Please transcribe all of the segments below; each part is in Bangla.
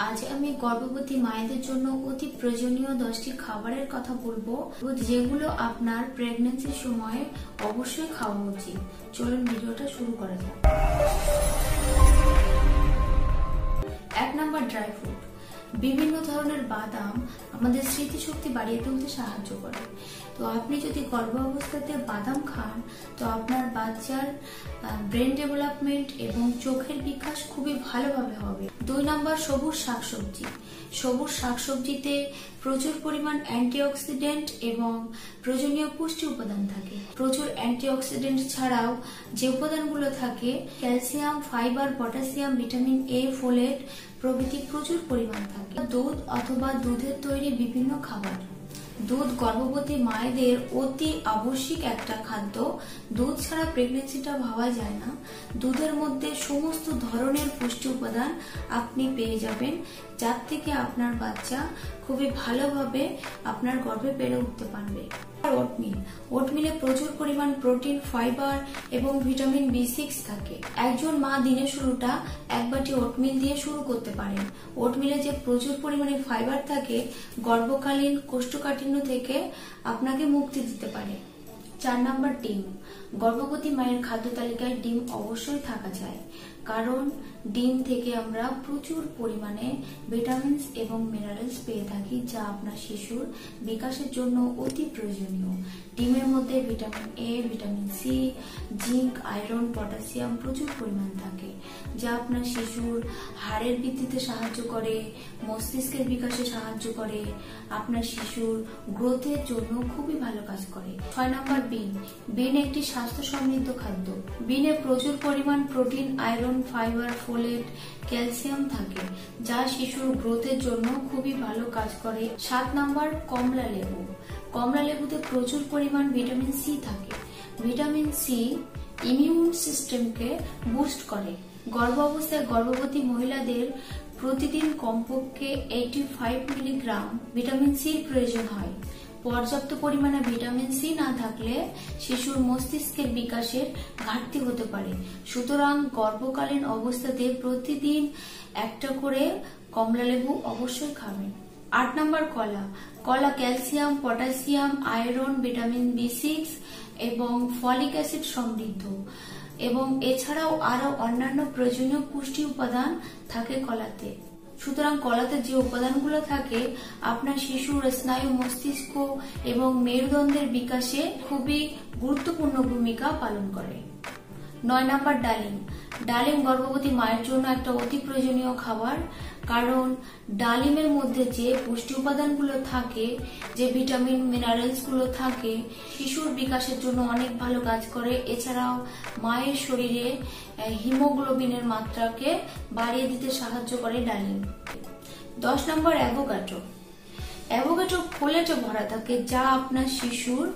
আজ আমি গর্ভবতী মায়েদের জন্য অতি প্রয়োজনীয় 10টি খাবারের কথা বলবো, যেগুলো আপনার প্রেগন্যান্সির সময় অবশ্যই খাওয়া উচিত। চলুন ভিডিওটা শুরু করা যাক। 1 নাম্বার, ড্রাই ফ্রুট। বিভিন্ন ধরনের বাদাম আমাদের স্মৃতিশক্তি বাড়িয়ে তুলতে সাহায্য করে। তো আপনি যদি গর্ভাবস্থাতে বাদাম খান তো আপনার বাচ্চার ব্রেন ডেভেলপমেন্ট এবং চোখের বিকাশ খুবই ভালোভাবে হবে। 2 নাম্বার, সবুজ শাকসবজি। সবুজ শাকসবজিতে প্রচুর পরিমাণ অ্যান্টিঅক্সিডেন্ট এবং প্রয়োজনীয় পুষ্টি উপাদান থাকে। প্রচুর অ্যান্টিঅক্সিডেন্ট ছাড়াও যে উপাদানগুলো থাকে calcium, fibre, potassium, vitamin A, folate প্রভৃতি প্রচুর পরিমাণ থাকে। দুধ অথবা দুধের তৈরি বিভিন্ন খাবার। দুধ গর্ভবতী মায়েদের অতি আবশ্যিক একটা খাদ্য। দুধ ছাড়া প্রেগনেন্সিটা ভাবা যায় না। দুধের মধ্যে সমস্ত ধরনের পুষ্টি উপাদান আপনি পেয়ে যাবেন, যার থেকে আপনার বাচ্চা খুবই ভালোভাবে আপনার গর্ভে বেড়ে উঠতে পারবে। ওটমিল। ওটমিলে প্রচুর পরিমাণ প্রোটিন, ফাইবার এবং ভিটামিন B6 থাকে। একজন মা দিনের শুরুটা 1 বাটি ওটমিল দিয়ে শুরু করতে পারেন। ওটমিলে যে প্রচুর পরিমাণে ফাইবার থাকে গর্ভকালীন কোষ্ঠকাঠিন্য থেকে আপনাকে মুক্তি দিতে পারে। 4 নাম্বার, ডিম। গর্ভবতী মায়ের খাদ্য তালিকায় ডিম অবশ্যই থাকা চাই, কারণ ডিম থেকে আমরা প্রচুর পরিমাণে ভিটামিনস এবং মিনারেলস পেয়ে থাকি, যা আপনার শিশুর বিকাশের জন্য অতি প্রয়োজনীয়। ডিমের মধ্যে vitamin A, vitamin C, zinc, iron, potassium প্রচুর পরিমাণ থাকে, যা আপনার শিশুর হাড়ের বৃদ্ধিতে সাহায্য করে, মস্তিষ্কের বিকাশে সাহায্য করে, আপনার শিশুর গ্রোথের জন্য খুবই ভালো কাজ করে। 6 নাম্বার, বিন। বিন একটি স্বাস্থ্য সমৃদ্ধ খাদ্য। বিনে প্রচুর পরিমাণ protein, iron, fibre, folate, calcium থাকে, যা শিশুর গ্রোথের জন্য খুবই ভালো কাজ করে। 7 নাম্বার, কমলা লেবু। কমলা লেবুতে প্রচুর পরিমাণ ভিটামিন সি থাকে। ভিটামিন সি ইমিউন সিস্টেমকে বুস্ট করে। গর্ভ অবস্থায় গর্ভবতী মহিলাদের প্রতিদিন কমপক্ষে 85 মিলিগ্রাম ভিটামিন সির প্রয়োজন হয়। পর্যাপ্ত পরিমাণে ভিটামিন সি না থাকলে শিশুর মস্তিষ্কের বিকাশের ঘাটতি হতে পারে। সুতরাং গর্ভকালীন অবস্থাতে প্রতিদিন একটা করে কমলা লেবু অবশ্যই খাবেন। 8 নাম্বার, কলা। কলা calcium, potassium, iron, vitamin B6 এবং ফলিক অ্যাসিড সমৃদ্ধ, এবং এছাড়াও আরো অন্যান্য প্রয়োজনীয় পুষ্টি উপাদান থাকে কলাতে। সুতরাং কলাতে যে উপাদানগুলো থাকে আপনার শিশুর স্নায়ু, মস্তিষ্ক এবং মেরুদণ্ডের বিকাশে খুবই গুরুত্বপূর্ণ ভূমিকা পালন করে। 9 নাম্বার, ডালিম। ডালিম গর্ভবতী মায়ের জন্য একটা অতি প্রয়োজনীয় খাবার, কারণ ডালিমের মধ্যে যে পুষ্টি উপাদানগুলো থাকে, যে ভিটামিন মিনারেলস গুলো থাকে, শিশুর বিকাশের জন্য অনেক ভালো কাজ করে। এছাড়াও মায়ের শরীরে হিমোগ্লোবিনের মাত্রাকে বাড়িয়ে দিতে সাহায্য করে ডালিম। 10 নম্বর, অ্যাভোকাডো। অ্যাভোকাডো ফোলেটে ভরা থাকে, যা আপনার শিশুর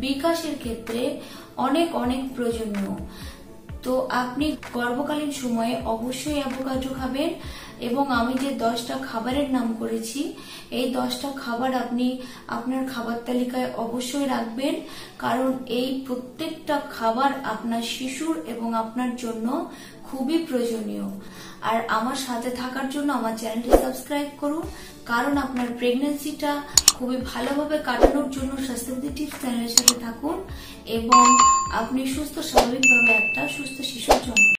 বিকাশের ক্ষেত্রে অনেক প্রয়োজনীয়। তো আপনি গর্ভকালীন সময়ে অবশ্যই অ্যাভোকাডো খাবেন, এবং আমি যে 10টা খাবারের নাম করেছি এই 10টা খাবার আপনি আপনার খাবার তালিকায় অবশ্যই রাখবেন, কারণ এই প্রত্যেকটা খাবার আপনার শিশুর এবং আপনার জন্য খুবই প্রয়োজনীয়। আর আমার সাথে থাকার জন্য আমার চ্যানেলটি সাবস্ক্রাইব করুন, কারণ আপনার প্রেগন্যান্সিটা খুবই ভালোভাবে কাটানোর জন্য স্বাস্থ্যবিধি টিপস চ্যানেলের সাথে থাকুন এবং আপনি সুস্থ স্বাভাবিকভাবে একটা সুস্থ শিশুর জন্ম